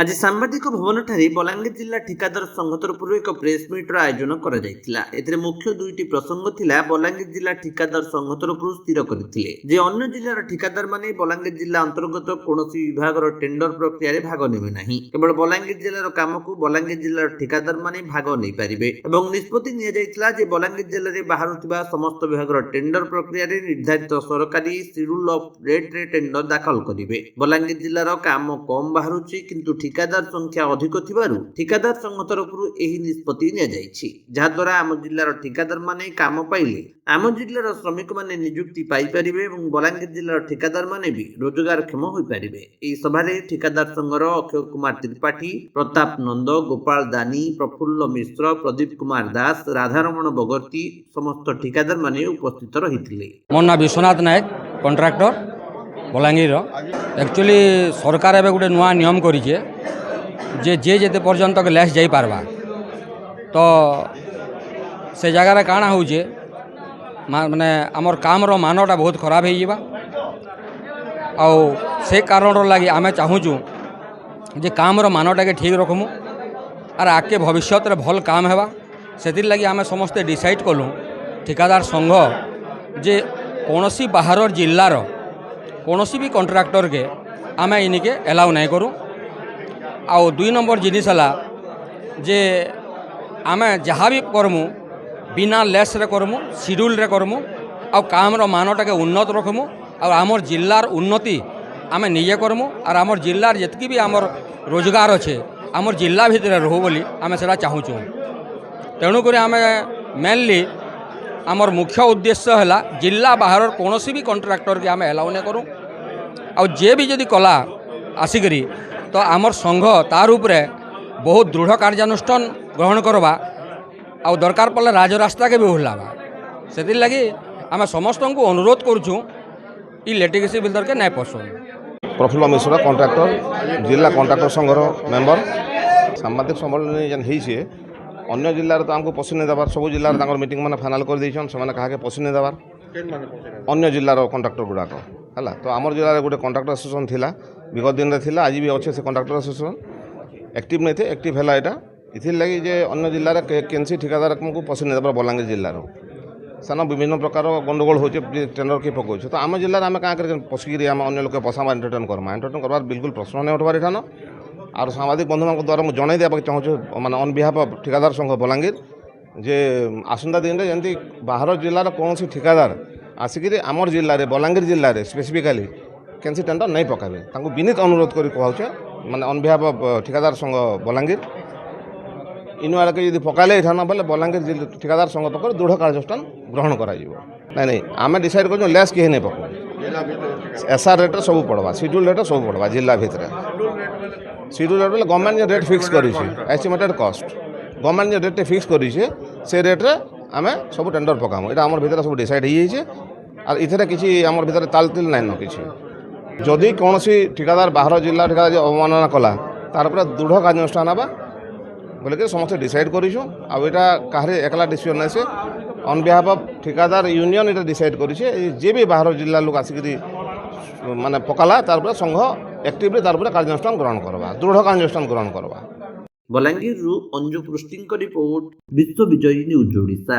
ଆଜି ସାମ୍ବାଦିକ ଭବନଠାରେ ବଲାଙ୍ଗୀର ଜିଲ୍ଲା ଠିକାଦାର ସଂଘ ତରଫରୁ ଏକ ପ୍ରେସମିଟ୍ର ଆୟୋଜନ କରାଯାଇଥିଲା। ଏଥିରେ ମୁଖ୍ୟ ଦୁଇଟି ପ୍ରସଙ୍ଗ ଥିଲା। ବଲାଙ୍ଗୀର ଜିଲ୍ଲା ଠିକାଦାର ସଂଘ ତରଫରୁ ସ୍ଥିର କରିଥିଲେ ଯେ ଅନ୍ୟ ଜିଲ୍ଲାର ଠିକାଦାରମାନେ ବଲାଙ୍ଗୀର ଜିଲ୍ଲା ଅନ୍ତର୍ଗତ କୌଣସି ବିଭାଗର ଟେଣ୍ଡର ପ୍ରକ୍ରିୟାରେ ଭାଗ ନେବେ ନାହିଁ। କେବଳ ବଲାଙ୍ଗୀର ଜିଲ୍ଲାର କାମକୁ ବଲାଙ୍ଗୀର ଜିଲ୍ଲାର ଠିକାଦାରମାନେ ଭାଗ ନେଇପାରିବେ ଏବଂ ନିଷ୍ପତ୍ତି ନିଆଯାଇଥିଲା ଯେ ବଲାଙ୍ଗୀର ଜିଲ୍ଲାରେ ବାହାରୁଥିବା ସମସ୍ତ ବିଭାଗର ଟେଣ୍ଡର ପ୍ରକ୍ରିୟାରେ ନିର୍ଦ୍ଧାରିତ ସରକାରୀ ସିଡ୍ୟୁଲ ଅଫ୍ ରେଟ୍ରେ ଟେଣ୍ଡର ଦାଖଲ କରିବେ। ବଲାଙ୍ଗୀର ଜିଲ୍ଲାର କାମ କମ୍ ବାହାରୁଛି, କିନ୍ତୁ ଠିକାଦାର ସଂଖ୍ୟା ଅଧିକ ଥିବାରୁ ଠିକାଦାର ସଂଘ ତରଫରୁ ଏହି ନିଷ୍ପତ୍ତି ନିଆଯାଇଛି, ଯାହାଦ୍ୱାରା ଆମ ଜିଲ୍ଲାର ଠିକାଦାରମାନେ କାମ ପାଇଲେ ଆମ ଜିଲ୍ଲାର ଶ୍ରମିକମାନେ ନିଯୁକ୍ତି ପାଇପାରିବେ ଏବଂ ବଲାଙ୍ଗୀର ଜିଲ୍ଲାର ଠିକାଦାରମାନେ ବି ରୋଜଗାରକ୍ଷମ ହୋଇପାରିବେ। ଏହି ସଭାରେ ଠିକାଦାର ସଂଘର ଅକ୍ଷୟ କୁମାର ତ୍ରିପାଠୀ, ପ୍ରତାପ ନନ୍ଦ, ଗୋପାଳ ଦାନୀ, ପ୍ରଫୁଲ୍ଲ ମିଶ୍ର, ପ୍ରଦୀପ କୁମାର ଦାସ, ରାଧାରମଣ ବଗର୍ତ୍ତୀ ସମସ୍ତ ଠିକାଦାରମାନେ ଉପସ୍ଥିତ ରହିଥିଲେ। ମୋ ନାଁ ବିଶ୍ୱନାଥ ନାୟକ, କଣ୍ଟ୍ରାକ୍ଟର ବଲାଙ୍ଗୀର। एक्चुअली सरकार एवं गोटे नुआ नियम करिए जे जेते पर्यंत लेस जाई पारबा, तो से जगार काଣା होचे माने आमर कामर मानटा बहुत खराब हो जावा। आ से कारण लगी आमे चाहूँ जे कामर मानटा के ठीक रखमु और आगे भविष्य रे भल काम हेबा। सेतिर लगी आमे समस्ते डिसाइड कलु ठिकादार संघ जे कौनसी बाहर जिल्लार कौनसी भी कॉन्ट्रैक्टर के आमे इनके एलाउ नहीं करूँ। आ दुई नंबर जिनिस है जे आमे जहाँ भी करमु बिना लेस रे करमु, शिड्यूल रे करमु आ कामर मानटा के उन्नत रखमु और आमर जिल्लार उन्नति आमे निजे करमु और आमर जिल्लार जतकी भी आमर रोजगार अच्छे आमर जिल्ला भितर रहू बोली आमे सेटा चाहूँ। तेणुक आमे मेनली आमर मुख्य उद्देश्य है जिल्ला बाहर कौनसी भी कॉन्ट्रैक्टर के आमे एलाउ नहीं करूँ। और जे भी जदि कला आसिकरी तो आमर संघ तार उपरे बहुत दृढ़ कार्यानुष्ठान ग्रहण करवा आ दरकार पड़े राजरास्ता के भी ओह्लावा। से लगी आम समस्त को अनुरोध करूँ इ लिटिगेसी बिल्डर के नहीं पसंद। प्रफुल्ल मिश्र, कॉन्ट्रैक्टर, जिला कॉन्ट्रैक्टर संघर मेम्बर। सांबादिक सम्मेलन जेन होइछे अन्य जिल्लार तो आमको पसंद नहीं देवार, सब जिल्लार तांकर मीटिंग मैंने फाइनाल कर देछन, से क्या पसंद नहीं देवार अन्य जिल्लार कॉन्ट्रैक्टर गुड़ाक है। तो आमर जिले गोटे कॉन्ट्रैक्टर एसोसिएशन थिला, विगत दिन में थिला, आज भी अच्छे से कॉन्ट्रैक्टर एसोसिएशन एक्टिव नहीं थे, एक्टिव है यहाँ इथिर लगी जे अन्य जिल्लार केनसी ठिकादार को पसंद नहीं देवार बलांगीर जिल्लार सेन विभिन्न प्रकार गंडगोल हो टेंडर किए पकाऊे। तो आम जिले में क्या पशिकी आम अन्य लोक पसामा एंटरटेन करमा, एंटरटेन करवार बिल्कुल प्रश्न नहीं उठवार एठान। और सामाजिक बंधु मान द्वारा मुझे जन देवा चाहूँ माने ऑन बिहाफ ऑफ ठिकादार संघ बलांगीर जे आसंता दिन में जमी बाहर जिलार कौन ठिकादार आसिक आमर जिले में बलांगीर जिले में स्पेसिफिकाली कैंसी टेंडर नहीं पकाबे, तांको विनीत अनुरोध कर कहुचे माने ऑन बिहाफ ऑफ ठिकादार संघ बलांगीर इन आड़के यदि पकाले एठान बोले बलांगीर ठिकादार संघ पक्ष दृढ़ कार्यानुष्ठान ग्रहण कर नहीं आम डिसाइड कर लेस किए नहीं पकाऊ। एसआर रेट सब पड़वा, शिड्यूल रेट सब पड़वा जिला भितर। Schedule rate government rate fix कर estimated cost government rate fix कर से रेट्रे आम सब टेंडर पकामु। यहाँ आम भर सब डिसाइड हो जाए और इधर किसी आम भर तालतिल नाइन किसी जदि कौन ठिकादार बाहर जिला ठिकादार अवमानना कला तार दृढ़ कार्यानुष्ठान आवा बोले समस्त डिसाइड करूँ। आटा कहार एकला डिसीजन नहीं से ऑन बिहाफ ऑफ ठिकादार यूनियन ये डिसाइड करें जे भी बाहर जिला लोक आसिक माने पकाला तार संघ एक्टिवली तार कार्यानुष्ठान ग्रहण करवा, दृढ़ कार्यानुष्ठान ग्रहण करवा। बलांगीर अंजु पृष्टि रिपोर्ट, विश्व विजयी न्यूज ओडिशा।